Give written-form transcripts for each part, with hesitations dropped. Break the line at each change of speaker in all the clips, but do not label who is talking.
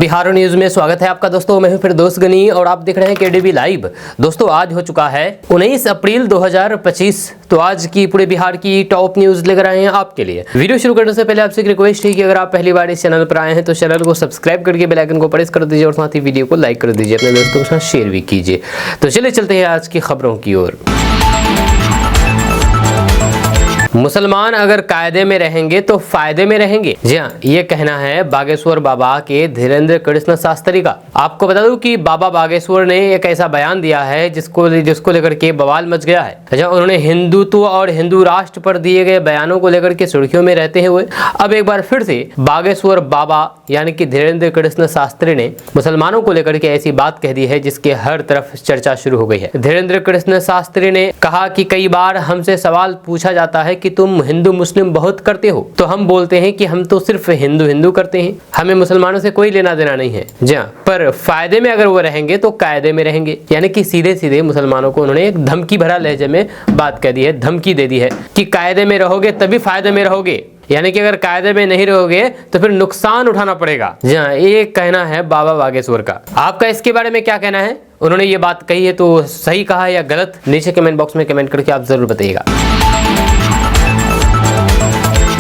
Bihar news में स्वागत है आपका दोस्तों। मैं हूं फिर दोस्त गनी और आप देख रहे हैं केडीबी लाइव। दोस्तों आज हो चुका है 19 अप्रैल 2025। तो आज की पूरे बिहार की टॉप न्यूज लेकर आए हैं आपके लिए। वीडियो शुरू करने से पहले आपसे एक रिक्वेस्ट है कि अगर आप पहली बार इस चैनल पर आए हैं तो चैनल को सब्सक्राइब करके बेल आइकन को प्रेस कर दीजिए और साथ ही वीडियो को लाइक कर दीजिए, अपने दोस्तों के साथ शेयर भी कीजिए। तो चलिए चलते हैं आज की खबरों की ओर। मुसलमान अगर कायदे में रहेंगे तो फायदे में रहेंगे। जी हाँ, ये कहना है बागेश्वर बाबा के धीरेन्द्र कृष्ण शास्त्री का। आपको बता दूं कि बाबा बागेश्वर ने एक ऐसा बयान दिया है जिसको लेकर के बवाल मच गया है। उन्होंने हिंदुत्व और हिंदू राष्ट्र पर दिए गए बयानों को लेकर के सुर्खियों में रहते हुए अब एक बार फिर से बागेश्वर बाबा यानी कि धीरेन्द्र कृष्ण शास्त्री ने मुसलमानों को लेकर के ऐसी बात कह दी है जिसके हर तरफ चर्चा शुरू हो गई है। धीरेन्द्र कृष्ण शास्त्री ने कहा कि कई बार हमसे सवाल पूछा जाता है कि तुम हिंदू मुस्लिम बहुत करते हो, तो हम बोलते हैं कि हम तो सिर्फ हिंदू हिंदू करते हैं, हमें मुसलमानों से कोई लेना देना नहीं है। जी हाँ, पर फायदे में अगर वो रहेंगे तो कायदे में रहेंगे। यानी कि सीधे सीधे मुसलमानों को उन्होंने एक धमकी भरा लहजे में बात कह दी है, धमकी दे दी है कि कायदे में रहोगे तभी फायदे में रहोगे, यानी कि अगर कायदे में नहीं रहोगे तो फिर नुकसान उठाना पड़ेगा। जी हाँ, ये कहना है बाबा बागेश्वर का। आपका इसके बारे में क्या कहना है? उन्होंने ये बात कही है तो सही कहा है या गलत? नीचे कमेंट बॉक्स में कमेंट करके आप जरूर बताइएगा।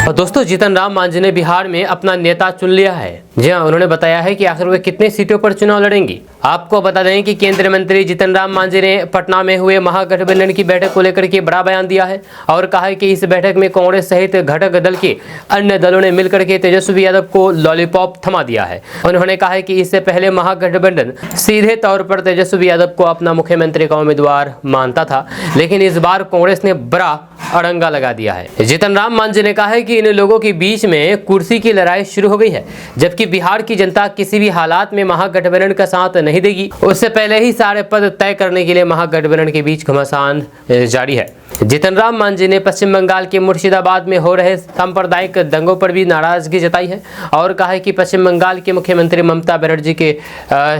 और दोस्तों जीतन राम मांझी ने बिहार में अपना नेता चुन लिया है। जी हाँ, उन्होंने बताया है कि आखिर वे कितने सीटों पर चुनाव लड़ेंगी। आपको बता दें कि केंद्रीय मंत्री जीतन राम मांझी ने पटना में हुए महागठबंधन की बैठक को लेकर के बड़ा बयान दिया है और कहा है कि इस बैठक में कांग्रेस सहित घटक दल के अन्य दलों ने मिलकर के तेजस्वी यादव को लॉलीपॉप थमा दिया है। उन्होंने कहा है कि इससे पहले महागठबंधन सीधे तौर पर तेजस्वी यादव को अपना मुख्यमंत्री का उम्मीदवार मानता था, लेकिन इस बार कांग्रेस ने बड़ा अड़ंगा लगा दिया है। जीतन राम मांझी ने कहा है कि इन लोगों के बीच में कुर्सी की लड़ाई शुरू हो गई है, जबकि बिहार की जनता किसी भी हालात में महागठबंधन का साथ नहीं देगी। उससे पहले ही सारे पद तय करने के लिए महागठबंधन के बीच घमासान जारी है। जीतन राम मांझी ने पश्चिम बंगाल के मुर्शिदाबाद में हो रहे सांप्रदायिक दंगों पर भी नाराजगी जताई है और कहा है कि पश्चिम बंगाल के मुख्यमंत्री ममता बनर्जी के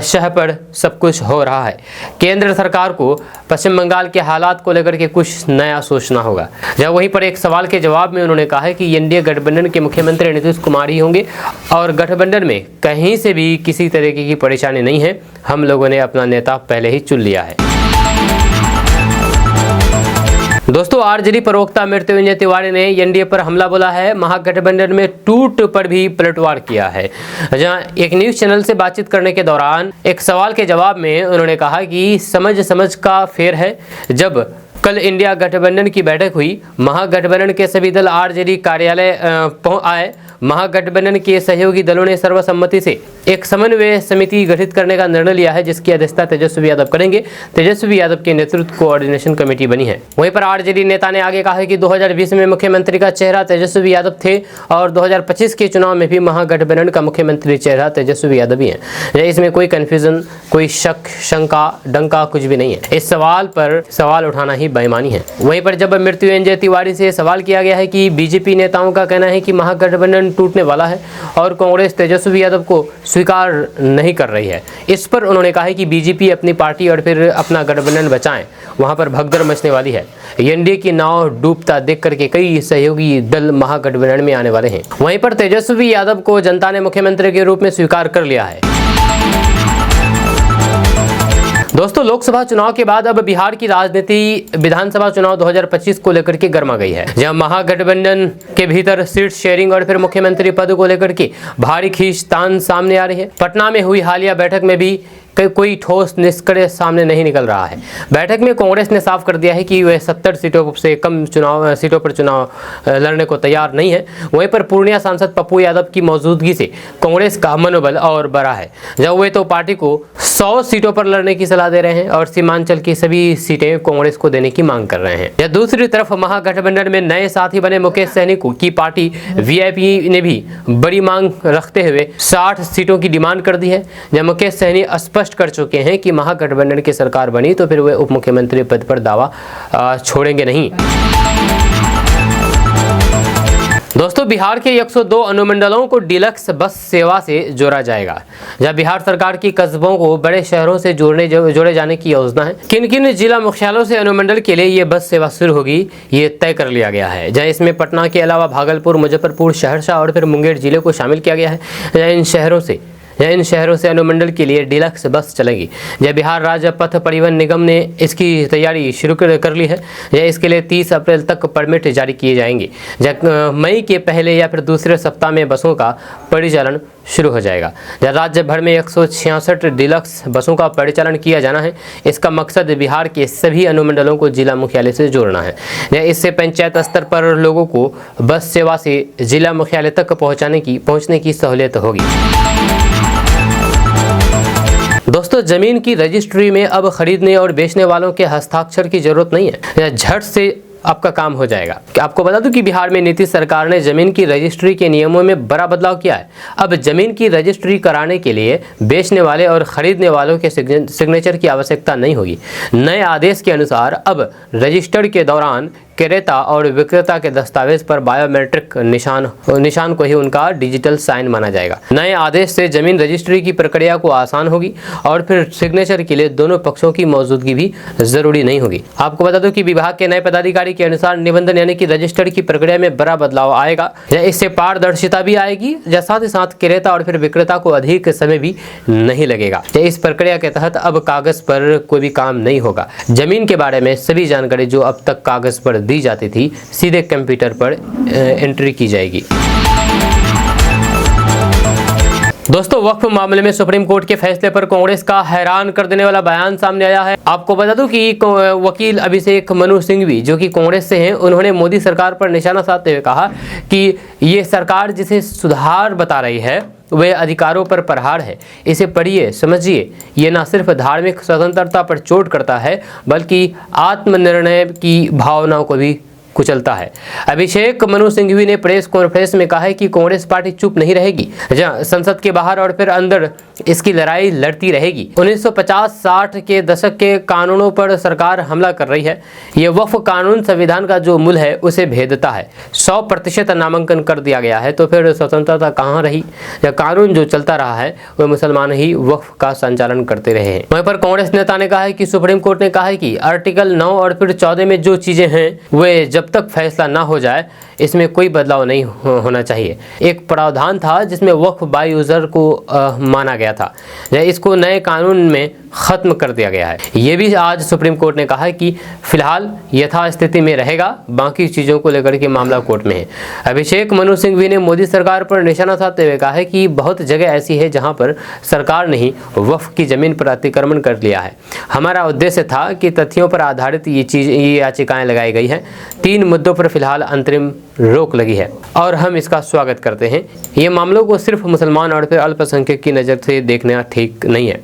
शह पर सब कुछ हो रहा है। केंद्र सरकार को पश्चिम बंगाल के हालात को लेकर के कुछ नया सोचना होगा। जब वहीं पर एक सवाल के जवाब में उन्होंने कहा है कि एनडीए गठबंधन के मुख्यमंत्री नीतीश कुमार ही होंगे और गठबंधन में कहीं से भी किसी तरीके की परेशानी नहीं है। हम लोगों ने अपना नेता पहले ही चुन लिया है। दोस्तों आरजेडी प्रवक्ता मृत्युंजय तिवारी ने एनडीए पर हमला बोला है, महागठबंधन में टूट पर भी पलटवार किया है। जहां एक न्यूज चैनल से बातचीत करने के दौरान एक सवाल के जवाब में उन्होंने कहा कि समझ का फेर है। जब कल इंडिया गठबंधन की बैठक हुई, महागठबंधन के सभी दल आरजेडी कार्यालय आए। महागठबंधन के सहयोगी दलों ने सर्वसम्मति से एक समन्वय समिति गठित करने का निर्णय लिया है, जिसकी अध्यक्षता तेजस्वी यादव करेंगे। तेजस्वी यादव के नेतृत्व कोऑर्डिनेशन कमेटी बनी है। वहीं पर आरजेडी नेता ने आगे कहा है कि 2020 में मुख्यमंत्री का चेहरा तेजस्वी यादव थे और 2025 के चुनाव में भी महागठबंधन का मुख्यमंत्री चेहरा तेजस्वी यादव ही है। इसमें कोई कंफ्यूजन, कोई शक, शंका, डंका कुछ भी नहीं है। इस सवाल पर सवाल उठाना ही बेईमानी है। वहीं पर जब मृत्युंजय तिवारी से सवाल किया गया है कि बीजेपी नेताओं का कहना है कि महागठबंधन टूटने वाला है और कांग्रेस तेजस्वी यादव को स्वीकार नहीं कर रही है, इस पर उन्होंने कहा है कि बीजेपी अपनी पार्टी और फिर अपना गठबंधन बचाएं, वहां पर भगदड़ मचने वाली है। एनडीए की नाव डूबता देख करके कई सहयोगी दल महागठबंधन में आने वाले हैं। वहीं पर तेजस्वी यादव को जनता ने मुख्यमंत्री के रूप में स्वीकार कर लिया है। दोस्तों लोकसभा चुनाव के बाद अब बिहार की राजनीति विधानसभा चुनाव 2025 को लेकर के गर्मा गई है, जहां महागठबंधन के भीतर सीट शेयरिंग और फिर मुख्यमंत्री पद को लेकर के भारी खींचतान सामने आ रही है। पटना में हुई हालिया बैठक में भी कोई ठोस निष्कर्ष सामने नहीं निकल रहा है। बैठक में कांग्रेस ने साफ कर दिया है कि वह 70 सीटों से कम सीटों पर चुनाव लड़ने को तैयार नहीं है। वहीं पर पूर्णिया सांसद पप्पू यादव की मौजूदगी से कांग्रेस का मनोबल और बढ़ा है, जब वे तो पार्टी को 100 सीटों पर लड़ने की सलाह दे रहे हैं और सीमांचल की सभी सीटें कांग्रेस को देने की मांग कर रहे हैं। या दूसरी तरफ महागठबंधन में नए साथी बने मुकेश सहनी की पार्टी वीआईपी ने भी बड़ी मांग रखते हुए 60 सीटों की डिमांड कर दी है। जब मुकेश सहनी स्पष्ट कर चुके हैं कि महागठबंधन की सरकार बनी तो फिर वे उप मुख्यमंत्री पद पर दावा छोड़ेंगे नहीं। दोस्तों बिहार के 102 अनुमंडलों को डीलक्स बस सेवा से जोड़ा जाएगा। जब बिहार सरकार की कस्बों को बड़े शहरों से जोड़े जाने की योजना है। किन किन जिला मुख्यालयों से अनुमंडल के लिए ये बस सेवा शुरू होगी, ये तय कर लिया गया है। जहाँ इसमें पटना के अलावा भागलपुर, मुजफ्फरपुर, सहरसा और फिर मुंगेर जिले को शामिल किया गया है। इन शहरों से जहाँ इन शहरों से अनुमंडल के लिए डीलक्स बस चलेगी। जहाँ बिहार राज्य पथ परिवहन निगम ने इसकी तैयारी शुरू कर ली है। जहाँ इसके लिए 30 अप्रैल तक परमिट जारी किए जाएंगे। जहाँ मई के पहले या फिर दूसरे सप्ताह में बसों का परिचालन शुरू हो जाएगा। जहाँ राज्य भर में 166 डीलक्स बसों का परिचालन किया जाना है। इसका मकसद बिहार के सभी अनुमंडलों को जिला मुख्यालय से जोड़ना है। इससे पंचायत स्तर पर लोगों को बस सेवा से जिला मुख्यालय तक पहुंचने की सहूलियत होगी। दोस्तों, जमीन की रजिस्ट्री में अब खरीदने और बेचने वालों के हस्ताक्षर की जरूरत नहीं है। झट से आपका काम हो जाएगा। आपको बता दूं कि बिहार में नीतीश सरकार ने जमीन की रजिस्ट्री के नियमों में बड़ा बदलाव किया है। अब जमीन की रजिस्ट्री कराने के लिए बेचने वाले और खरीदने वालों के सिग्नेचर की आवश्यकता नहीं होगी। नए आदेश के अनुसार अब रजिस्टर्ड के दौरान क्रेता और विक्रेता के दस्तावेज पर बायोमेट्रिक निशान को ही उनका डिजिटल साइन माना जाएगा। नए आदेश से जमीन रजिस्ट्री की प्रक्रिया को आसान होगी और फिर सिग्नेचर के लिए दोनों पक्षों की मौजूदगी भी जरूरी नहीं होगी। आपको बता दूं कि विभाग के नए पदाधिकारी के अनुसार निबंधन यानी कि रजिस्टर्ड की प्रक्रिया में बड़ा बदलाव आएगा। इससे पारदर्शिता भी आएगी, साथ ही साथ क्रेता और फिर विक्रेता को अधिक समय भी नहीं लगेगा। इस प्रक्रिया के तहत अब कागज पर कोई भी काम नहीं होगा। जमीन के बारे में सभी जानकारी जो अब तक कागज पर दी जाती थी सीधे कंप्यूटर पर एंट्री की जाएगी। दोस्तों, वक्फ मामले में सुप्रीम कोर्ट के फैसले पर कांग्रेस का हैरान कर देने वाला बयान सामने आया है। आपको बता दूं कि वकील अभिषेक मनु सिंघवी जो कि कांग्रेस से हैं, उन्होंने मोदी सरकार पर निशाना साधते हुए कहा कि ये सरकार जिसे सुधार बता रही है वे अधिकारों पर प्रहार है। इसे पढ़िए, समझिए। ये न सिर्फ धार्मिक स्वतंत्रता पर चोट करता है बल्कि आत्मनिर्णय की भावनाओं को भी कुचलता है। अभिषेक मनु सिंघवी ने प्रेस कॉन्फ्रेंस में कहा है कि कांग्रेस पार्टी चुप नहीं रहेगी। जहां संसद के बाहर और फिर अंदर इसकी लड़ाई लड़ती रहेगी। 1950-60 के दशक के कानूनों पर सरकार हमला कर रही है। ये वक्फ कानून संविधान का जो मूल है उसे भेदता है। 100% नामांकन कर दिया गया है तो फिर स्वतंत्रता कहाँ रही? यह कानून जो चलता रहा है वह मुसलमान ही वक्फ का संचालन करते रहे हैं। वहीं पर कांग्रेस नेता ने कहा है कि सुप्रीम कोर्ट ने कहा है कि आर्टिकल 9 और फिर 14 में जो चीजें हैं वे जब तक फैसला ना हो जाए इसमें कोई बदलाव नहीं होना चाहिए। एक प्रावधान था जिसमें वक्फ बाय यूजर को माना गया था, इसको नए कानून में खत्म कर दिया गया है। ये भी आज सुप्रीम कोर्ट ने कहा है कि फिलहाल यथास्थिति में रहेगा, बाकी चीज़ों को लेकर के मामला कोर्ट में है। अभिषेक मनु सिंघवी ने मोदी सरकार पर निशाना साधते हुए कहा है कि बहुत जगह ऐसी है जहां पर सरकार ने ही वक्फ की जमीन पर अतिक्रमण कर लिया है। हमारा उद्देश्य था कि तथ्यों पर आधारित ये याचिकाएं लगाई गई हैं। 3 मुद्दों पर फिलहाल अंतरिम रोक लगी है और हम इसका स्वागत करते हैं। ये मामलों को सिर्फ मुसलमान और फिर अल्पसंख्यक की नज़र से देखना ठीक नहीं है।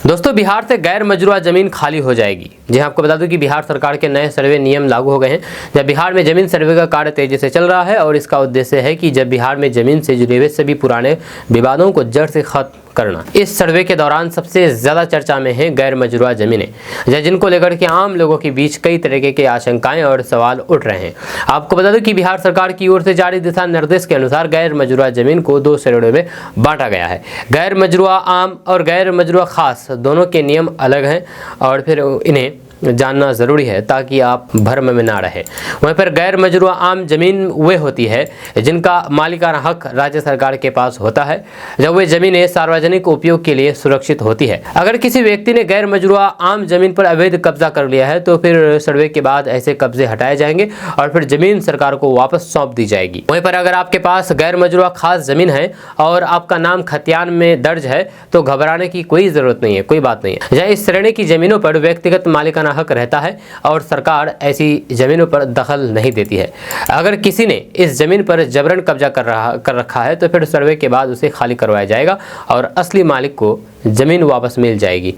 दोस्तों, बिहार से गैर मजरूआ जमीन खाली हो जाएगी। जी आपको बता दूं कि बिहार सरकार के नए सर्वे नियम लागू हो गए हैं। जब बिहार में जमीन सर्वे का कार्य तेजी से चल रहा है और इसका उद्देश्य है कि जब बिहार में जमीन से जुड़े हुए सभी पुराने विवादों को जड़ से खत्म करना। इस सर्वे के दौरान सबसे ज्यादा चर्चा में है गैर मजरूआ जमीनें, जिनको लेकर के आम लोगों के बीच कई तरीके के आशंकाएं और सवाल उठ रहे हैं। आपको बता दें कि बिहार सरकार की ओर से जारी दिशा निर्देश के अनुसार गैर मजरूआ जमीन को 2 श्रेणियों में बांटा गया है। गैर मजरूआ आम और गैर मजरूआ खास, दोनों के नियम अलग हैं और फिर इन्हें जानना ज़रूरी है ताकि आप भ्रम में ना रहे। वहीं पर गैर मजरूआ आम जमीन वे होती है जिनका मालिकाना हक राज्य सरकार के पास होता है, जब वे जमीनें सार्वजनिक उपयोग के लिए सुरक्षित होती है। अगर किसी व्यक्ति ने गैर मजरूआ आम जमीन पर अवैध कब्जा कर लिया है तो फिर सर्वे के बाद ऐसे कब्जे हटाए जाएंगे और फिर जमीन सरकार को वापस सौंप दी जाएगी। वहीं पर अगर आपके पास गैर मजरूआ खास जमीन है और आपका नाम खतियान में दर्ज है तो घबराने की कोई जरूरत नहीं है, कोई बात नहीं है। इस श्रेणी की जमीनों पर व्यक्तिगत मालिकाना हक रहता है और सरकार ऐसी जमीनों पर दखल नहीं देती है। अगर किसी ने इस जमीन पर जबरन कब्जा कर रखा है तो फिर सर्वे के बाद उसे खाली करवाया जाएगा और असली मालिक को जमीन वापस मिल जाएगी।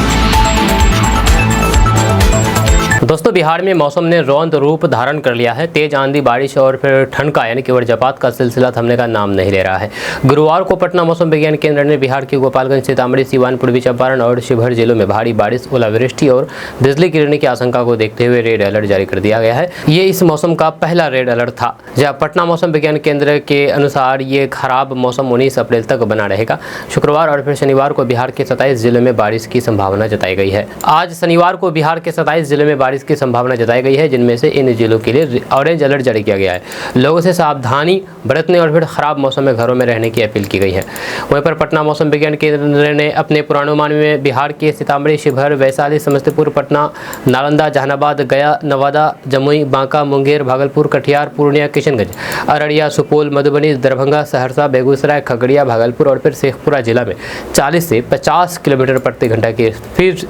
दोस्तों, बिहार में मौसम ने रौद्र रूप धारण कर लिया है। तेज आंधी, बारिश और फिर ठंड का यानी कि वज्रपात का सिलसिला थमने का नाम नहीं ले रहा है। गुरुवार को पटना मौसम विज्ञान केंद्र ने बिहार के गोपालगंज, सीतामढ़ी, सीवान, पूर्वी चंपारण और शिवहर जिलों में भारी बारिश, ओलावृष्टि और बिजली गिरने की आशंका को देखते हुए रेड अलर्ट जारी कर दिया गया है। ये इस मौसम का पहला रेड अलर्ट था। जहाँ पटना मौसम विज्ञान केंद्र के अनुसार ये खराब मौसम 19 अप्रैल तक बना रहेगा। शुक्रवार और फिर शनिवार को बिहार के 27 जिलों में बारिश की संभावना जताई गई है। आज शनिवार को बिहार के 27 जिलों में बारिश की संभावना जताई गई है, जिनमें से इन जिलों के लिए ऑरेंज अलर्ट जारी किया गया है। लोगों से सावधानी बरतने और फिर खराब मौसम में घरों में रहने की अपील की गई है। वहीं पर पटना मौसम विज्ञान केंद्र ने अपने पूर्वानुमान में बिहार के सीतामढ़ी, शिवहर, वैशाली, समस्तीपुर, पटना, नालंदा, जहानाबाद, गया, नवादा, जमुई, बांका, मुंगेर, भागलपुर, कटिहार, पूर्णिया, किशनगंज, अररिया, सुपौल, मधुबनी, दरभंगा, सहरसा, बेगूसराय, खगड़िया, भागलपुर और फिर शेखपुरा जिला में 40 से 50 किलोमीटर प्रति घंटा की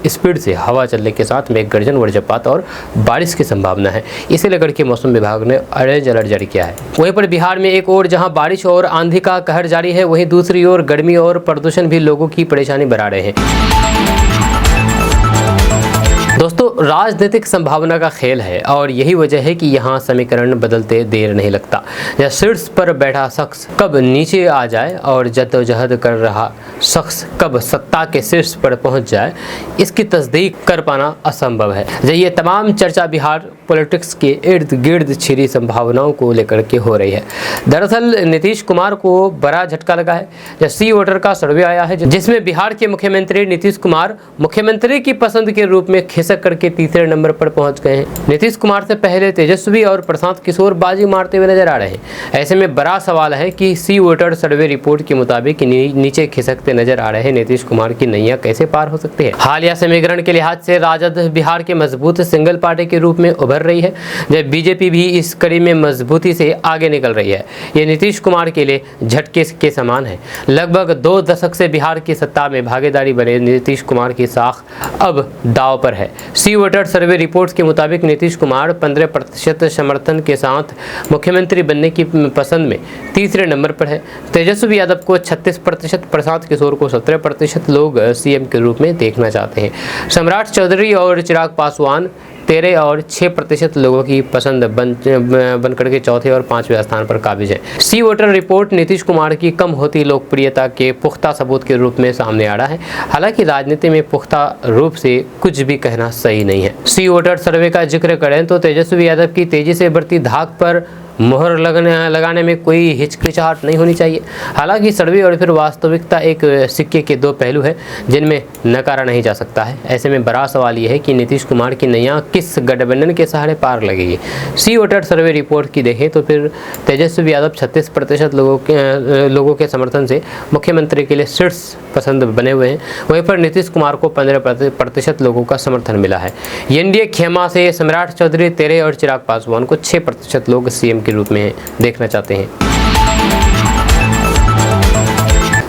स्पीड से हवा चलने के साथ मेघ गर्जन, वज्रपात और बारिश की संभावना है। इसे लेकर के मौसम विभाग ने ऑरेंज अलर्ट जारी किया है। वहीं पर बिहार में एक और जहां बारिश और आंधी का कहर जारी है, वहीं दूसरी ओर गर्मी और प्रदूषण भी लोगों की परेशानी बढ़ा रहे हैं। दोस्तों, राजनीतिक संभावना का खेल है और यही वजह है कि यहाँ समीकरण बदलते देर नहीं लगता। या शीर्ष पर बैठा शख्स कब नीचे आ जाए और जद्दोजहद कर रहा शख्स कब सत्ता के शीर्ष पर पहुँच जाए, इसकी तस्दीक कर पाना असंभव है। ये तमाम चर्चा बिहार पॉलिटिक्स के इर्द गिर्द छिड़ी संभावनाओं को लेकर के हो रही है। दरअसल नीतीश कुमार को बड़ा झटका लगा है। सी वोटर का सर्वे आया है, जिसमें बिहार के मुख्यमंत्री नीतीश कुमार मुख्यमंत्री की पसंद के रूप में खिसक करके तीसरे नंबर पर पहुंच गए हैं। नीतीश कुमार से पहले तेजस्वी और प्रशांत किशोर बाजी मारते हुए नजर आ रहे हैं। ऐसे में बड़ा सवाल है कि सी वोटर सर्वे रिपोर्ट के मुताबिक नीचे खिसकते नजर आ रहे नीतीश कुमार की नैया कैसे पार हो सकती है। हालिया समीकरण के लिहाज से राजद बिहार के मजबूत सिंगल पार्टी के रूप में उभर रही है, जब बीजेपी भी इस कड़ी में मजबूती से आगे निकल रही है। ये नीतीश कुमार के लिए झटके के समान है। लगभग 2 दशक से बिहार की सत्ता में भागीदारी बने नीतीश कुमार की साख अब दांव पर है। सी वोटर सर्वे रिपोर्ट्स के मुताबिक नीतीश कुमार 15% समर्थन के साथ मुख्यमंत्री बनने की पसंद में तीसरे नंबर पर है। तेजस्वी यादव को 36%, प्रशांत किशोर को 17% लोग सीएम के रूप में देखना चाहते हैं। सम्राट चौधरी और चिराग पासवान 13 और 6% लोगों की पसंद बन करके चौथे और 5वें स्थान पर काबिज है। सी वोटर रिपोर्ट नीतीश कुमार की कम होती लोकप्रियता के पुख्ता सबूत के रूप में सामने आ रहा है। हालांकि राजनीति में पुख्ता रूप से कुछ भी कहना सही नहीं है। सी वोटर सर्वे का जिक्र करें तो तेजस्वी यादव की तेजी से बढ़ती धाक पर मोहर लगाने में कोई हिचकिचाहट नहीं होनी चाहिए। हालांकि सर्वे और फिर वास्तविकता एक सिक्के के 2 पहलू है, जिनमें नकारा नहीं जा सकता है। ऐसे में बड़ा सवाल यह है कि नीतीश कुमार की नैया किस गठबंधन के सहारे पार लगेगी। सी वोटर सर्वे रिपोर्ट की देखें तो फिर तेजस्वी यादव 36% लोगों के समर्थन से मुख्यमंत्री के लिए शीर्ष पसंद बने हुए हैं। वहीं पर नीतीश कुमार को 15% लोगों का समर्थन मिला है। एनडीए खेमा से सम्राट चौधरी 13 और चिराग पासवान को 6% लोग सीएम के रूप में देखना चाहते हैं।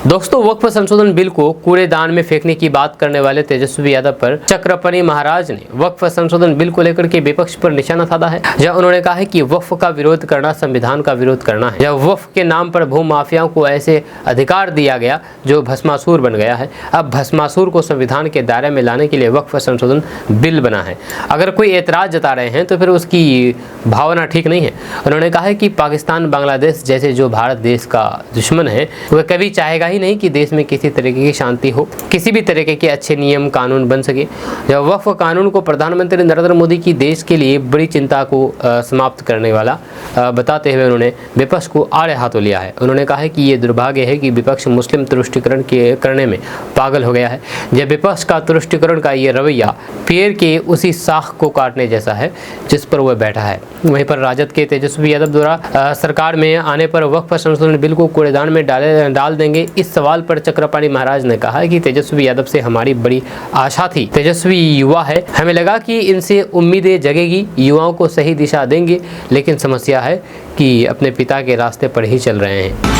दोस्तों, वक्फ संशोधन बिल को कूड़ेदान में फेंकने की बात करने वाले तेजस्वी यादव पर चक्रपाणी महाराज ने वक्फ संशोधन बिल को लेकर के विपक्ष पर निशाना साधा है, जहां उन्होंने कहा है कि वक्फ का विरोध करना संविधान का विरोध करना है। जब वक्फ के नाम पर भू माफियाओं को ऐसे अधिकार दिया गया जो भस्मासुर बन गया है। अब भस्मासुर को संविधान के दायरे में लाने के लिए वक्फ संशोधन बिल बना है। अगर कोई एतराज जता रहे हैं तो फिर उसकी भावना ठीक नहीं है। उन्होंने कहा है कि पाकिस्तान, बांग्लादेश जैसे जो भारत देश का दुश्मन है, वह कभी चाहेगा ही नहीं कि देश में किसी तरीके की शांति हो, किसी भी तरीके के अच्छे नियम कानून बन सके। जब वक्फ कानून को प्रधानमंत्री नरेंद्र मोदी की देश के लिए बड़ी चिंता को समाप्त करने वाला बताते हुए उन्होंने विपक्ष को आड़े हाथों लिया है। उन्होंने कहा है कि ये दुर्भाग्य है कि विपक्ष मुस्लिम तुष्टिकरण करने में पागल हो गया है। जब विपक्ष का तुष्टिकरण का ये रवैया पेड़ के उसी शाख को काटने जैसा है जिस पर वह बैठा है। वहीं पर राजद के तेजस्वी यादव द्वारा सरकार में आने पर वक्फ संशोधन बिल को कूड़ेदान में डाल देंगे, इस सवाल पर चक्रपाणी महाराज ने कहा कि तेजस्वी यादव से हमारी बड़ी आशा थी। तेजस्वी युवा है, हमें लगा कि इनसे उम्मीदें जगेगी, युवाओं को सही दिशा देंगे, लेकिन समस्या है कि अपने पिता के रास्ते पर ही चल रहे हैं।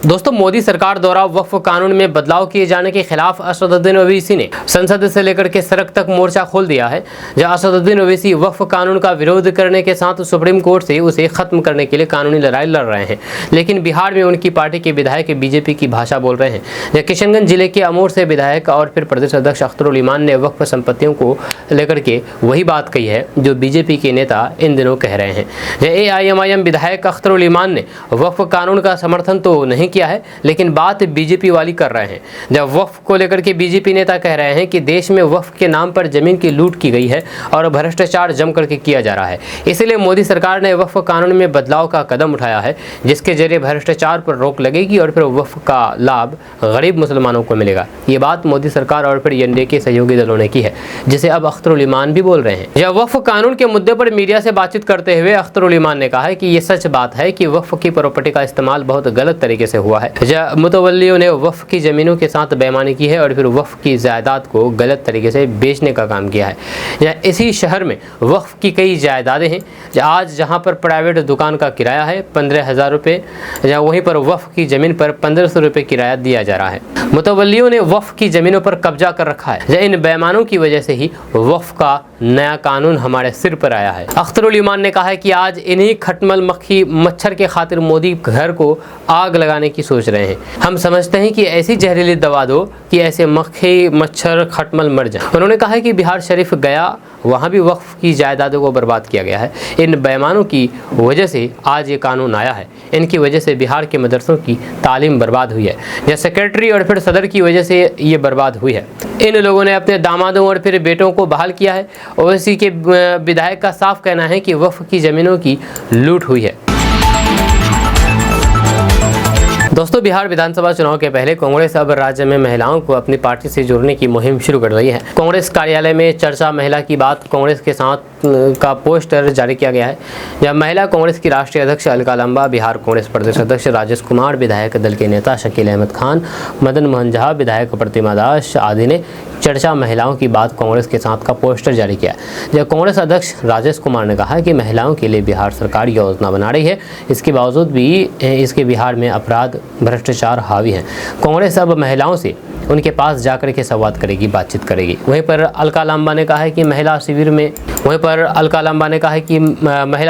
दोस्तों, मोदी सरकार द्वारा वक्फ कानून में बदलाव किए जाने के खिलाफ असदुद्दीन ओवैसी ने संसद से लेकर के सड़क तक मोर्चा खोल दिया है। जहां असदुद्दीन ओवैसी वक्फ कानून का विरोध करने के साथ सुप्रीम कोर्ट से उसे खत्म करने के लिए कानूनी लड़ाई लड़ रहे हैं, लेकिन बिहार में उनकी पार्टी के विधायक बीजेपी की भाषा बोल रहे हैं। किशनगंज जिले के अमूर से विधायक और फिर प्रदेश अध्यक्ष अख्तरुल ईमान ने वक्फ संपत्तियों को लेकर के वही बात कही है जो बीजेपी के नेता इन दिनों कह रहे हैं। AIMIM विधायक अख्तरुल ईमान ने वक्फ कानून का समर्थन तो नहीं किया, किया है, लेकिन बात बीजेपी वाली कर रहे हैं। जब वक्फ को लेकर के बीजेपी नेता कह रहे हैं कि देश में वक्फ के नाम पर जमीन की लूट की गई है और भ्रष्टाचार जम करके किया जा रहा है, इसलिए मोदी सरकार ने वक्फ कानून में बदलाव का कदम उठाया है, जिसके जरिए भ्रष्टाचार पर रोक लगेगी और फिर वक्फ का लाभ गरीब मुसलमानों को मिलेगा। ये बात मोदी सरकार और फिर एनडीए के सहयोगी दलों ने की है, जिसे अब अख्तरुल ईमान भी बोल रहे हैं। यह वक्फ कानून के मुद्दे पर मीडिया से बातचीत करते हुए अख्तरुल ईमान ने कहा है कि ये सच बात है कि वक्फ की प्रॉपर्टी का इस्तेमाल बहुत गलत तरीके से हुआ है। मुतवल्लियों ने वक्फ की जमीनों के साथ बेईमानी की है और फिर वक्फ की जायदाद को गलत तरीके से बेचने का काम किया है। इसी शहर में वक्फ की कई जायदादें हैं। आज जहां पर प्राइवेट दुकान का किराया है 15,000 रुपये, वहीं पर वक्फ की ज़मीन पर 1500 रुपये किराया दिया जा रहा है। मुतवल्लियों ने वक्फ की ज़मीनों पर कब्जा कर रखा है। इन बेईमानों की वजह से ही वक्फ का नया कानून हमारे सिर पर आया है। अख्तरुल ईमान ने कहा है कि आज इन्हीं खटमल मक्खी मच्छर के खातिर मोदी घर को आग लगाने की सोच रहे हैं। हम समझते हैं कि ऐसी जहरीली दवा दो कि ऐसे मक्खी मच्छर खटमल मर जाए। उन्होंने कहा है कि बिहार शरीफ गया, वहाँ भी वक्फ की जायदादों को बर्बाद किया गया है। इन बेईमानों की वजह से आज ये कानून आया है। इनकी वजह से बिहार के मदरसों की तालीम बर्बाद हुई है, या सेक्रेटरी और फिर सदर की वजह से ये बर्बाद हुई है। इन लोगों ने अपने दामादों और फिर बेटों को बहाल किया है। ओवैसी के विधायक का साफ कहना है कि वक्फ की ज़मीनों की लूट हुई है। दोस्तों, बिहार विधानसभा चुनाव के पहले कांग्रेस अब राज्य में महिलाओं को अपनी पार्टी से जोड़ने की मुहिम शुरू कर रही है। कांग्रेस कार्यालय में चर्चा महिला की बात कांग्रेस के साथ का पोस्टर जारी किया गया है। जब महिला कांग्रेस की राष्ट्रीय अध्यक्ष अलका लांबा, बिहार कांग्रेस प्रदेश अध्यक्ष राजेश कुमार, विधायक दल के नेता शकील अहमद खान, मदन मोहन झा, विधायक प्रतिमा दास आदि ने चर्चा महिलाओं की बात कांग्रेस के साथ का पोस्टर जारी किया। जब कांग्रेस अध्यक्ष राजेश कुमार ने कहा कि महिलाओं के लिए बिहार सरकार योजना बना रही है, इसके बावजूद भी इसके बिहार में अपराध भ्रष्टाचार हावी है। कांग्रेस अब महिलाओं से उनके पास जाकर के संवाद करेगी, बातचीत करेगी। वहीं पर अलका लांबा ने कहा है कि महिला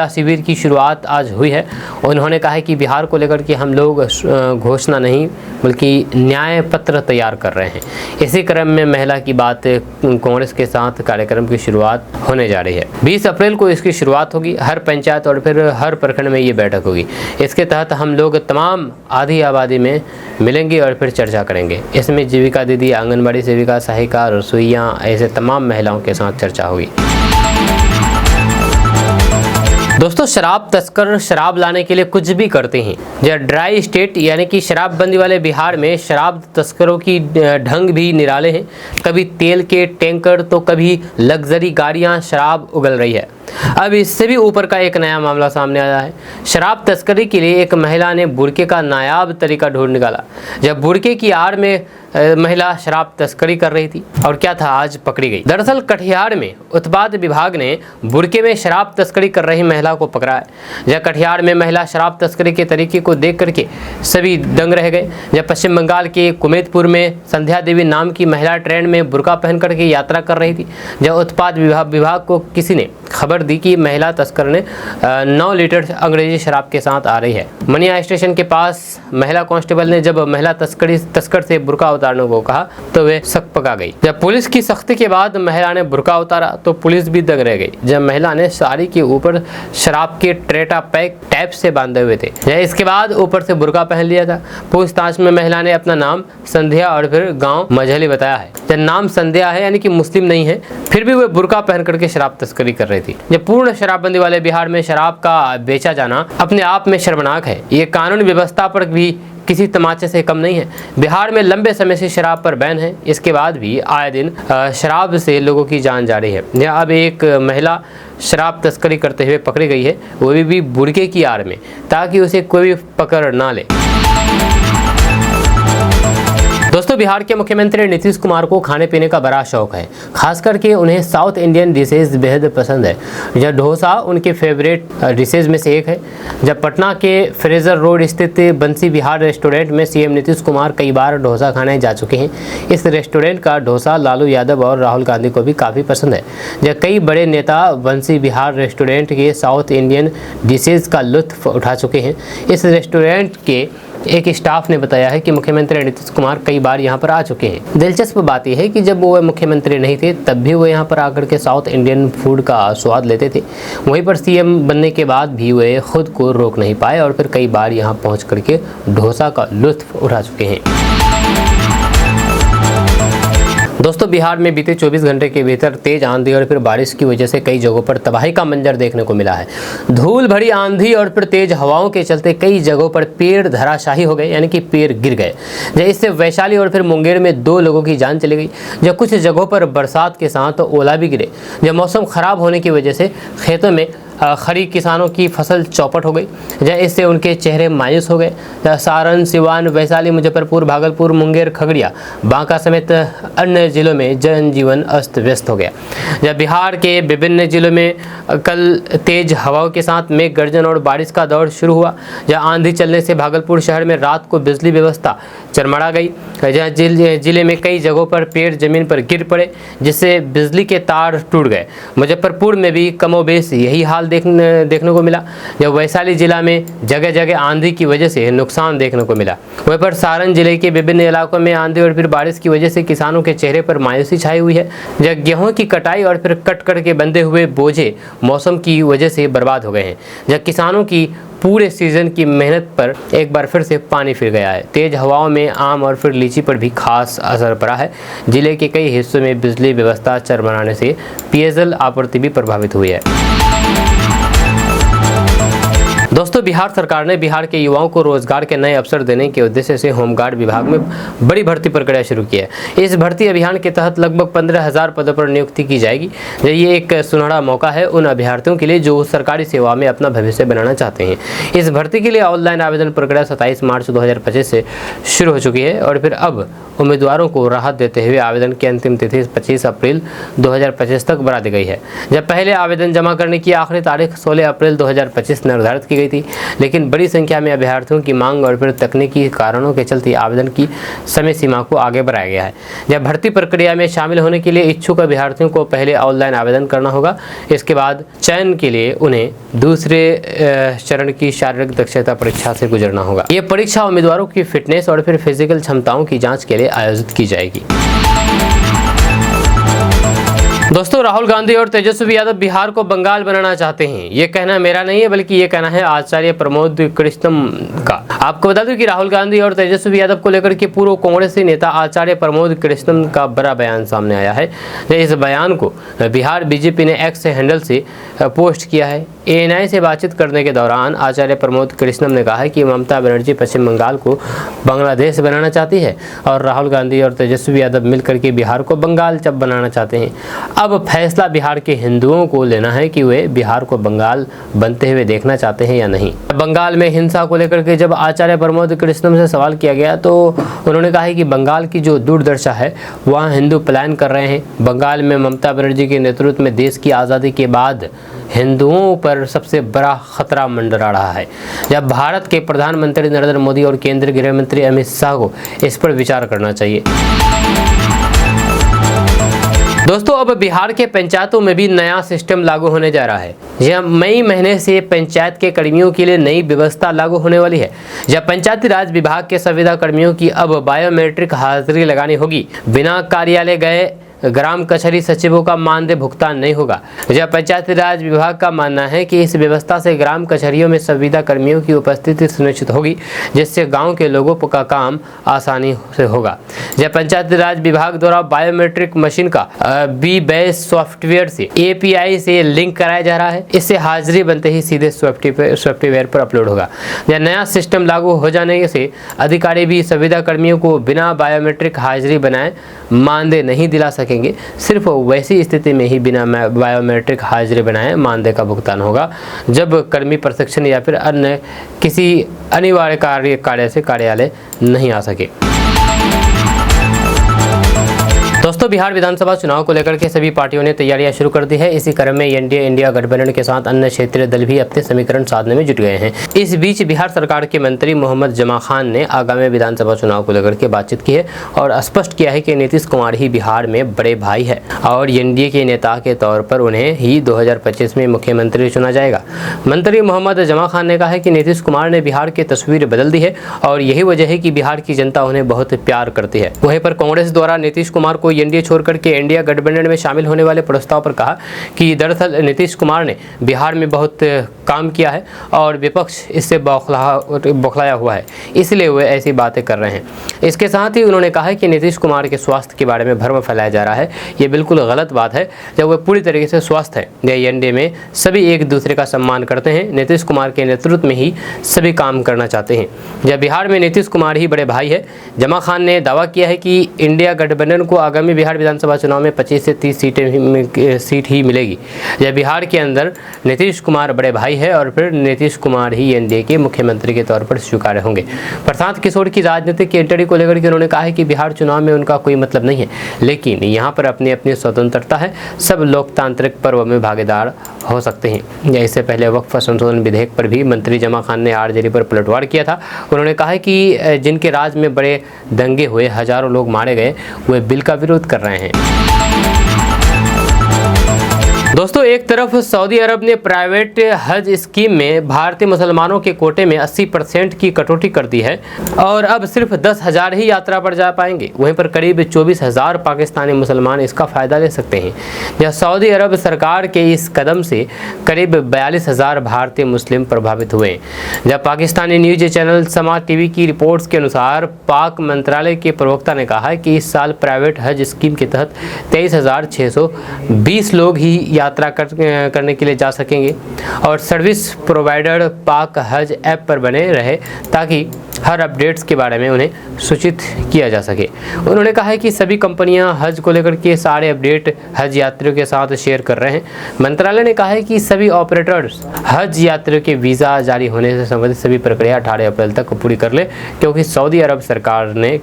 शिविर की शुरुआत आज हुई है। उन्होंने कहा है कि बिहार को लेकर के हम लोग घोषणा नहीं बल्कि न्याय पत्र तैयार कर रहे हैं। इसी क्रम में महिला की बात कांग्रेस के साथ कार्यक्रम की शुरुआत होने जा रही है। 20 अप्रैल को इसकी शुरुआत होगी। हर पंचायत और फिर हर प्रखंड में ये बैठक होगी। इसके तहत हम लोग तमाम आधी आबादी में मिलेंगे और फिर चर्चा करेंगे। इसमें जीविका दीदी, आंगनबाड़ी सेविका, सहायिका, रसोइयाँ, ऐसे तमाम महिलाओं के साथ चर्चा होगी। दोस्तों, शराब तस्कर शराब लाने के लिए कुछ भी करते हैं। जब ड्राई स्टेट यानी कि शराबबंदी वाले बिहार में शराब तस्करों की ढंग भी निराले हैं। कभी तेल के टैंकर तो कभी लग्जरी गाड़ियां शराब उगल रही है। अब इससे भी ऊपर का एक नया मामला सामने आया है। शराब तस्करी के लिए एक महिला ने बुर्के का नायाब तरीका ढूंढ निकाला। जब बुर्के की आड़ में महिला शराब तस्करी कर रही थी और क्या था, आज पकड़ी गई। दरअसल कटिहार में उत्पाद विभाग ने बुर्के में शराब तस्करी कर रही महिला को पकड़ा है। जब कटिहार में महिला शराब तस्करी के तरीके को देख करके सभी दंग रह गए। जब पश्चिम बंगाल के कुमेदपुर में संध्या देवी नाम की महिला ट्रेन में बुर्का पहन करके यात्रा कर रही थी। जब उत्पाद विभाग को किसी ने खबर दी कि महिला तस्कर ने 9 लीटर अंग्रेजी शराब के साथ आ रही है। मनिया स्टेशन के पास महिला कांस्टेबल ने जब महिला तस्कर से बुर्का उतारने को कहा तो वे सक पका गई। जब पुलिस की सख्ती के बाद महिला ने बुर्का उतारा तो पुलिस भी दंग रह गई। जब महिला ने साड़ी के ऊपर शराब के ट्रेटा पैक टैप से बांधे हुए थे। इसके बाद ऊपर से बुर्का पहन लिया था। पूछताछ में महिला ने अपना नाम संध्या और फिर गाँव मझली बताया है। जब नाम संध्या है यानी कि मुस्लिम नहीं है, फिर भी वे बुर्का पहन करके शराब तस्करी कर रही थी। जब पूर्ण शराबबंदी वाले बिहार में शराब का बेचा जाना अपने आप में शर्मनाक है। ये कानून व्यवस्था पर भी किसी तमाचे से कम नहीं है। बिहार में लंबे समय से शराब पर बैन है। इसके बाद भी आए दिन शराब से लोगों की जान जा रही है। अब एक महिला शराब तस्करी करते हुए पकड़ी गई है, वो भी बुर्के की आड़ में, ताकि उसे कोई भी पकड़ ना ले। दोस्तों, बिहार के मुख्यमंत्री नीतीश कुमार को खाने पीने का बड़ा शौक है। खास करके उन्हें साउथ इंडियन डिशेज बेहद पसंद है। जब डोसा उनके फेवरेट डिशेज में से एक है। जब पटना के फ्रेजर रोड स्थित बंसी बिहार रेस्टोरेंट में सीएम नीतीश कुमार कई बार डोसा खाने जा चुके हैं। इस रेस्टोरेंट का डोसा लालू यादव और राहुल गांधी को भी काफ़ी पसंद है। जब कई बड़े नेता बंसी बिहार रेस्टोरेंट के साउथ इंडियन डिशेज का लुत्फ उठा चुके हैं। इस रेस्टोरेंट के एक स्टाफ ने बताया है कि मुख्यमंत्री नीतीश कुमार कई बार यहां पर आ चुके हैं। दिलचस्प बात यह है कि जब वो मुख्यमंत्री नहीं थे तब भी वो यहां पर आकर के साउथ इंडियन फूड का स्वाद लेते थे। वहीं पर सीएम बनने के बाद भी वे खुद को रोक नहीं पाए और फिर कई बार यहां पहुंच करके डोसा का लुत्फ उठा चुके हैं। दोस्तों, बिहार में बीते 24 घंटे के भीतर तेज आंधी और फिर बारिश की वजह से कई जगहों पर तबाही का मंजर देखने को मिला है। धूल भरी आंधी और फिर तेज हवाओं के चलते कई जगहों पर पेड़ धराशायी हो गए, यानी कि पेड़ गिर गए। इससे वैशाली और फिर मुंगेर में 2 लोगों की जान चली गई। जब कुछ जगहों पर बरसात के साथ ओला भी गिरे। जब मौसम खराब होने की वजह से खेतों में खड़ी किसानों की फसल चौपट हो गई, इससे उनके चेहरे मायूस हो गए। सारण, सिवान, वैशाली, मुजफ्फरपुर, भागलपुर, मुंगेर, खगड़िया, बांका समेत अन्य जिलों में जनजीवन अस्त व्यस्त हो गया। जब बिहार के विभिन्न जिलों में कल तेज हवाओं के साथ मेघ गर्जन और बारिश का दौर शुरू हुआ। जहाँ आंधी चलने से भागलपुर शहर में रात को बिजली व्यवस्था चरमरा गई। जहाँ जिले में कई जगहों पर पेड़ जमीन पर गिर पड़े, जिससे बिजली के तार टूट गए। मुजफ्फरपुर में भी कमोबेश यही हाल देखने को मिला। जब वैशाली जिला में जगह जगह आंधी की वजह से नुकसान देखने को मिला। वहीं पर सारण जिले के विभिन्न इलाकों में आंधी और फिर बारिश की वजह से किसानों के चेहरे पर मायूसी छाई हुई है। जब गेहूं की कटाई और फिर कट के बंधे हुए बोझे मौसम की वजह से बर्बाद हो गए हैं। जब किसानों की पूरे सीजन की मेहनत पर एक बार फिर से पानी फिर गया है। तेज हवाओं में आम और फिर लीची पर भी खास असर पड़ा है। जिले के कई हिस्सों में बिजली व्यवस्था चरमराने से पेयजल आपूर्ति भी प्रभावित हुई है। दोस्तों, बिहार सरकार ने बिहार के युवाओं को रोजगार के नए अवसर देने के उद्देश्य से होमगार्ड विभाग में बड़ी भर्ती प्रक्रिया शुरू की है। इस भर्ती अभियान के तहत लगभग 15,000 पदों पर नियुक्ति की जाएगी। ये एक सुनहरा मौका है उन अभ्यर्थियों के लिए जो सरकारी सेवा में अपना भविष्य बनाना चाहते हैं। इस भर्ती के लिए ऑनलाइन आवेदन प्रक्रिया 27 मार्च 2025 से शुरू हो चुकी है और फिर अब उम्मीदवारों को राहत देते हुए आवेदन की अंतिम तिथि 25 अप्रैल 2025 तक बढ़ा दी गई है। जब पहले आवेदन जमा करने की आखिरी तारीख 16 अप्रैल 2025 निर्धारित की गई थी, लेकिन बड़ी संख्या में अभ्यर्थियों की मांग और फिर तकनीकी कारणों के चलते आवेदन की समय सीमा को आगे बढ़ाया गया है। जब भर्ती प्रक्रिया में शामिल होने के लिए इच्छुक अभ्यर्थियों को पहले ऑनलाइन आवेदन करना होगा। इसके बाद चयन के लिए उन्हें दूसरे चरण की शारीरिक दक्षता परीक्षा से गुजरना होगा। ये परीक्षा उम्मीदवारों की फिटनेस और फिर फिजिकल क्षमताओं की जांच के लिए आयोजित की जाएगी। दोस्तों, राहुल गांधी और तेजस्वी यादव बिहार को बंगाल बनाना चाहते हैं। ये कहना मेरा नहीं है, बल्कि ये कहना है आचार्य प्रमोद कृष्णम का। आपको बता दूं कि राहुल गांधी और तेजस्वी यादव को लेकर के पूर्व कांग्रेसी नेता आचार्य प्रमोद कृष्णम का बड़ा बयान सामने आया है। इस बयान को बिहार बीजेपी ने एक्स हैंडल से पोस्ट किया है। ANI से बातचीत करने के दौरान आचार्य प्रमोद कृष्णम ने कहा है कि ममता बनर्जी पश्चिम बंगाल को बांग्लादेश बनाना चाहती है और राहुल गांधी और तेजस्वी यादव मिलकर के बिहार को बंगाल जब बनाना चाहते हैं। अब फैसला बिहार के हिंदुओं को लेना है कि वे बिहार को बंगाल बनते हुए देखना चाहते हैं या नहीं। बंगाल में हिंसा को लेकर के जब आचार्य प्रमोद कृष्णम से सवाल किया गया तो उन्होंने कहा है कि बंगाल की जो दुर्दशा है वहाँ हिंदू पलायन कर रहे हैं। बंगाल में ममता बनर्जी के नेतृत्व में देश की आज़ादी के बाद हिंदुओं पर सबसे बड़ा खतरा मंडरा रहा है। जब भारत के प्रधानमंत्री नरेंद्र मोदी और केंद्रीय गृह मंत्री अमित शाह को इस पर विचार करना चाहिए। दोस्तों, अब बिहार के पंचायतों में भी नया सिस्टम लागू होने जा रहा है। यह मई महीने से पंचायत के कर्मियों के लिए नई व्यवस्था लागू होने वाली है। जब पंचायती राज विभाग के संविदा कर्मियों की अब बायोमेट्रिक हाजिरी लगानी होगी। बिना कार्यालय गए ग्राम कचहरी सचिवों का मानदेय भुगतान नहीं होगा। जब पंचायती राज विभाग का मानना है कि इस व्यवस्था से ग्राम कचहरियों में संविदा कर्मियों की उपस्थिति सुनिश्चित होगी, जिससे गांव के लोगों का काम आसानी से होगा। जब पंचायती राज विभाग द्वारा बायोमेट्रिक मशीन का BBAS सॉफ्टवेयर से API से लिंक कराया जा रहा है। इससे हाजिरी बनते ही सीधे सॉफ्टवेयर पर अपलोड होगा। यह नया सिस्टम लागू हो जाने से अधिकारी भी संविदा कर्मियों को बिना बायोमेट्रिक हाजिरी बनाए मानदेय नहीं दिला सकेंगे। सिर्फ वैसी स्थिति में ही बिना बायोमेट्रिक हाजिरी बनाए मानदेय का भुगतान होगा, जब कर्मी प्रशिक्षण या फिर अन्य किसी अनिवार्य कार्य से कार्यालय नहीं आ सके। दोस्तों, बिहार विधानसभा चुनाव को लेकर के सभी पार्टियों ने तैयारियां शुरू कर दी है। इसी क्रम में एनडीए इंडिया गठबंधन के साथ अन्य क्षेत्रीय दल भी अपने समीकरण साधने में जुट गए हैं। इस बीच बिहार सरकार के मंत्री मोहम्मद जमा खान ने आगामी विधानसभा चुनाव को लेकर के बातचीत की है और स्पष्ट किया है कि नीतीश कुमार ही बिहार में बड़े भाई है और एनडीए के नेता के तौर पर उन्हें ही 2025 में मुख्यमंत्री चुना जाएगा। मंत्री मोहम्मद जमा खान ने कहा है कि नीतीश कुमार ने बिहार की तस्वीर बदल दी है और यही वजह है कि बिहार की जनता उन्हें बहुत प्यार करती है। वहीं पर कांग्रेस द्वारा नीतीश कुमार को एनडीए छोड़कर के इंडिया गठबंधन में शामिल होने वाले प्रस्ताव पर कहा कि दरअसल नीतीश कुमार ने बिहार में बहुत काम किया है और विपक्ष इससे बौखलाया हुआ है, इसलिए वे ऐसी बातें कर रहे हैं। इसके साथ ही उन्होंने कहा है कि नीतीश कुमार के स्वास्थ्य के बारे में भ्रम फैलाया जा रहा है। ये बिल्कुल गलत बात है। जब वे पूरी तरीके से स्वस्थ है, एनडीए में सभी एक दूसरे का सम्मान करते हैं। नीतीश कुमार के नेतृत्व में ही सभी काम करना चाहते हैं। जब बिहार में नीतीश कुमार ही बड़े भाई है। जमा खान ने दावा किया है कि इंडिया गठबंधन को आगामी बिहार विधानसभा चुनाव में 25 से 30 सीट ही मिलेगी। जब बिहार के अंदर नीतीश कुमार बड़े भाई है और फिर नीतीश कुमार ही एनडीए के मुख्यमंत्री के तौर पर स्वीकार्य होंगे। प्रशांत किशोर की राजनीतिक एंट्री को लेकर के उन्होंने कहा है कि बिहार चुनाव में उनका कोई मतलब नहीं है, लेकिन यहाँ पर अपनी अपनी स्वतंत्रता है। सब लोकतांत्रिक पर्व में भागीदार हो सकते हैं। इससे पहले वक्फ संशोधन विधेयक पर भी मंत्री जमा खान ने आरजेडी पर पलटवार किया था। उन्होंने कहा है कि जिनके राज में बड़े दंगे हुए, हजारों लोग मारे गए, वे बिल का विरोध कर रहे हैं। दोस्तों, एक तरफ सऊदी अरब ने प्राइवेट हज स्कीम में भारतीय मुसलमानों के कोटे में 80% की कटौती कर दी है और अब सिर्फ 10,000 ही यात्रा पर जा पाएंगे। वहीं पर करीब 24,000 पाकिस्तानी मुसलमान इसका फ़ायदा ले सकते हैं। यह सऊदी अरब सरकार के इस कदम से करीब 42,000 भारतीय मुस्लिम प्रभावित हुए। जब पाकिस्तानी न्यूज चैनल समाज टीवी की रिपोर्ट्स के अनुसार पाक मंत्रालय के प्रवक्ता ने कहा कि इस साल प्राइवेट हज स्कीम के तहत 23,620 लोग ही यात्रा करने के लिए जा सकेंगे और सर्विस प्रोवाइडर पाक हज ऐप पर बने रहे ताकि हर अपडेट्स के बारे में उन्हें सूचित किया जा सके। उन्होंने कहा है कि सभी कंपनियां हज को लेकर के सारे अपडेट हज यात्रियों के साथ शेयर कर रहे हैं। मंत्रालय ने कहा है कि सभी ऑपरेटर्स हज यात्रियों के वीज़ा जारी होने से संबंधित सभी प्रक्रिया 18 अप्रैल तक पूरी कर ले, क्योंकि सऊदी अरब सरकार ने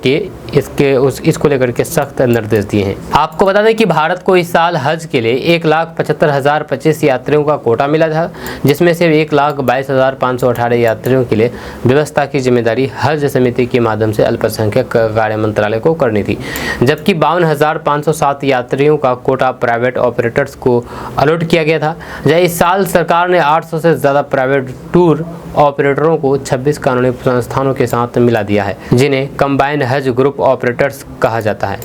इसको लेकर के सख्त निर्देश दिए हैं। आपको बता दें कि भारत को इस साल हज के लिए 1,75,025 यात्रियों का कोटा मिला था, जिसमें से 1,22,518 यात्रियों के लिए व्यवस्था की जिम्मेदारी हज समिति के माध्यम से अल्पसंख्यक कार्य मंत्रालय को करनी थी, जबकि 52,507 यात्रियों का कोटा प्राइवेट ऑपरेटर्स को अलॉट किया गया था। इस साल सरकार ने 800 से ज़्यादा प्राइवेट टूर ऑपरेटरों को 26 कानूनी संस्थानों के साथ मिला दिया है, जिन्हें कंबाइंड हज ग्रुप ऑपरेटर्स कहा जाता है।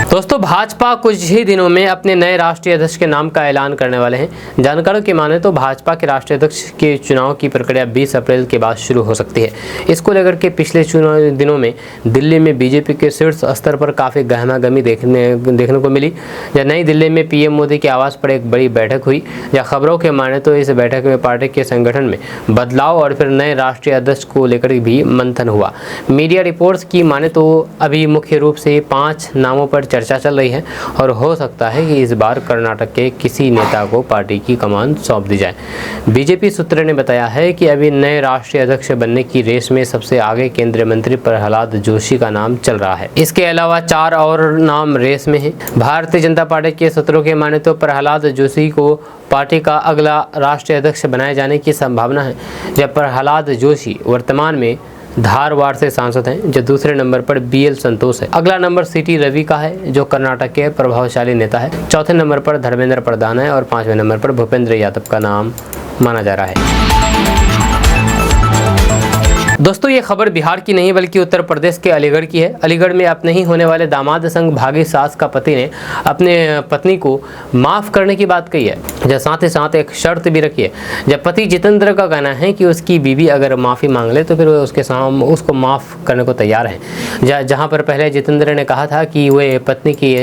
दोस्तों, भाजपा कुछ ही दिनों में अपने नए राष्ट्रीय अध्यक्ष के नाम का ऐलान करने वाले हैं। जानकारों की माने तो भाजपा के राष्ट्रीय अध्यक्ष के चुनाव की प्रक्रिया 20 अप्रैल के बाद शुरू हो सकती है। इसको लेकर के पिछले चुनाव दिनों में दिल्ली में बीजेपी के शीर्ष स्तर पर काफ़ी गहमागहमी देखने को मिली। जब नई दिल्ली में पीएम मोदी के आवास पर एक बड़ी बैठक हुई, या खबरों के माने तो इस बैठक में पार्टी के संगठन में बदलाव और फिर नए राष्ट्रीय अध्यक्ष को लेकर भी मंथन हुआ। मीडिया रिपोर्ट्स की माने तो अभी मुख्य रूप से 5 नामों पर चर्चा चल रही है और हो सकता है कि इस बार कर्नाटक के किसी नेता को पार्टी की कमान सौंप दी जाए। बीजेपी सूत्र ने बताया है कि अभी नए राष्ट्रीय अध्यक्ष बनने की रेस में सबसे आगे केंद्रीय मंत्री प्रहलाद जोशी का नाम चल रहा है। इसके अलावा 4 और नाम रेस में हैं। भारतीय जनता पार्टी के सूत्रों के माने तो प्रहलाद जोशी को पार्टी का अगला राष्ट्रीय अध्यक्ष बनाए जाने की संभावना है। जब प्रहलाद जोशी वर्तमान में धारवाड़ से सांसद हैं, जो दूसरे नंबर पर BL संतोष है। अगला नंबर सीटी रवि का है, जो कर्नाटक के प्रभावशाली नेता है। चौथे नंबर पर धर्मेंद्र प्रधान है और 5वें नंबर पर भूपेंद्र यादव का नाम माना जा रहा है। दोस्तों, ये खबर बिहार की नहीं बल्कि उत्तर प्रदेश के अलीगढ़ की है। अलीगढ़ में अपने ही होने वाले दामाद संग भागी सास का पति ने अपने पत्नी को माफ़ करने की बात कही है, जब साथ ही साथ एक शर्त भी रखी है। जब पति जितेंद्र का कहना है कि उसकी बीवी अगर माफ़ी मांग ले तो फिर वे उसको माफ़ करने को तैयार हैं। जहाँ पर पहले जितेंद्र ने कहा था कि वे पत्नी की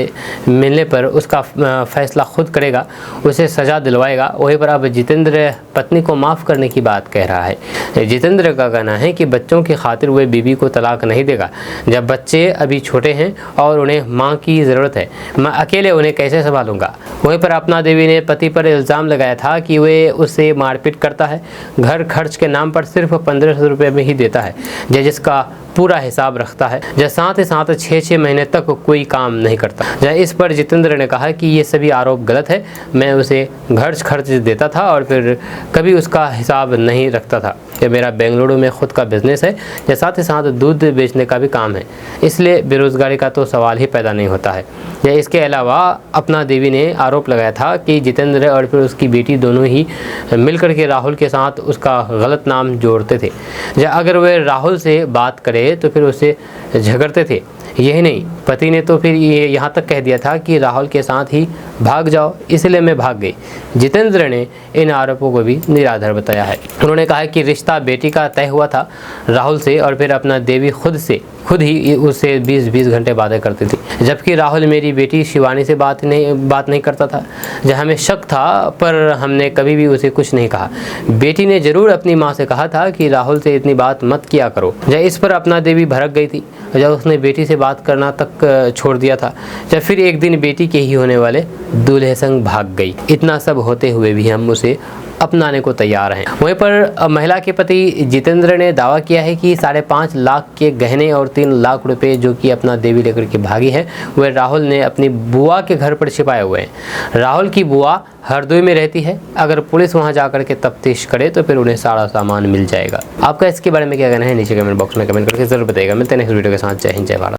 मिलने पर उसका फैसला खुद करेगा, उसे सज़ा दिलवाएगा, वहीं पर अब जितेंद्र पत्नी को माफ़ करने की बात कह रहा है। जितेंद्र का कहना है कि बच्चों की खातिर वे बीवी को तलाक नहीं देगा। जब बच्चे अभी छोटे हैं और उन्हें मां की ज़रूरत है, मैं अकेले उन्हें कैसे संभालूंगा। वहीं पर अपना देवी ने पति पर इल्ज़ाम लगाया था कि वे उसे मारपीट करता है, घर खर्च के नाम पर सिर्फ 1500 रुपये में ही देता है, जिसका पूरा हिसाब रखता है, जहाँ साथ ही साथ 6-6 महीने तक कोई काम नहीं करता। जहाँ इस पर जितेंद्र ने कहा कि ये सभी आरोप गलत है, मैं उसे घर खर्च देता था और फिर कभी उसका हिसाब नहीं रखता था। कि मेरा बेंगलुरु में खुद का बिजनेस है, या साथ ही साथ दूध बेचने का भी काम है, इसलिए बेरोजगारी का तो सवाल ही पैदा नहीं होता है। या इसके अलावा अपना देवी ने आरोप लगाया था कि जितेंद्र और फिर उसकी बेटी दोनों ही मिलकर के राहुल के साथ उसका गलत नाम जोड़ते थे। या अगर वे राहुल से बात करे तो फिर उससे झगड़ते थे। यही नहीं, पति ने तो फिर ये यहाँ तक कह दिया था कि राहुल के साथ ही भाग जाओ, इसलिए मैं भाग गई। जितेंद्र ने इन आरोपों को भी निराधार बताया है। उन्होंने कहा कि रिश्ता बेटी का तय हुआ था राहुल से, और फिर अपना देवी खुद ही उससे 20-20 घंटे बातें करती थी, जबकि राहुल मेरी बेटी शिवानी से बात नहीं करता था। जहाँ हमें शक था, पर हमने कभी भी उसे कुछ नहीं कहा। बेटी ने जरूर अपनी माँ से कहा था कि राहुल से इतनी बात मत किया करो। जब इस पर अपना देवी भड़क गई थी, जब उसने बेटी से बात करना तक छोड़ दिया था। जब फिर एक दिन बेटी के ही होने वाले दूल्हे संग भाग गई। इतना सब होते हुए भी हम उसे अपनाने को तैयार हैं। वहीं पर महिला के पति जितेंद्र ने दावा किया है कि 5.5 लाख के गहने और 3 लाख रुपए जो कि अपना देवी लेकर के भागी है, वह राहुल ने अपनी बुआ के घर पर छिपाए हुए हैं। राहुल की बुआ हरदोई में रहती है। अगर पुलिस वहां जाकर के तफ्तीश करे तो फिर उन्हें सारा सामान मिल जाएगा। आपका इसके बारे में क्या कहना है, नीचे कमेंट बॉक्स में कमेंट करके जरूर बताइएगा। मिलते हैं नेक्स्ट वीडियो के साथ। जय हिंद, जय भारत।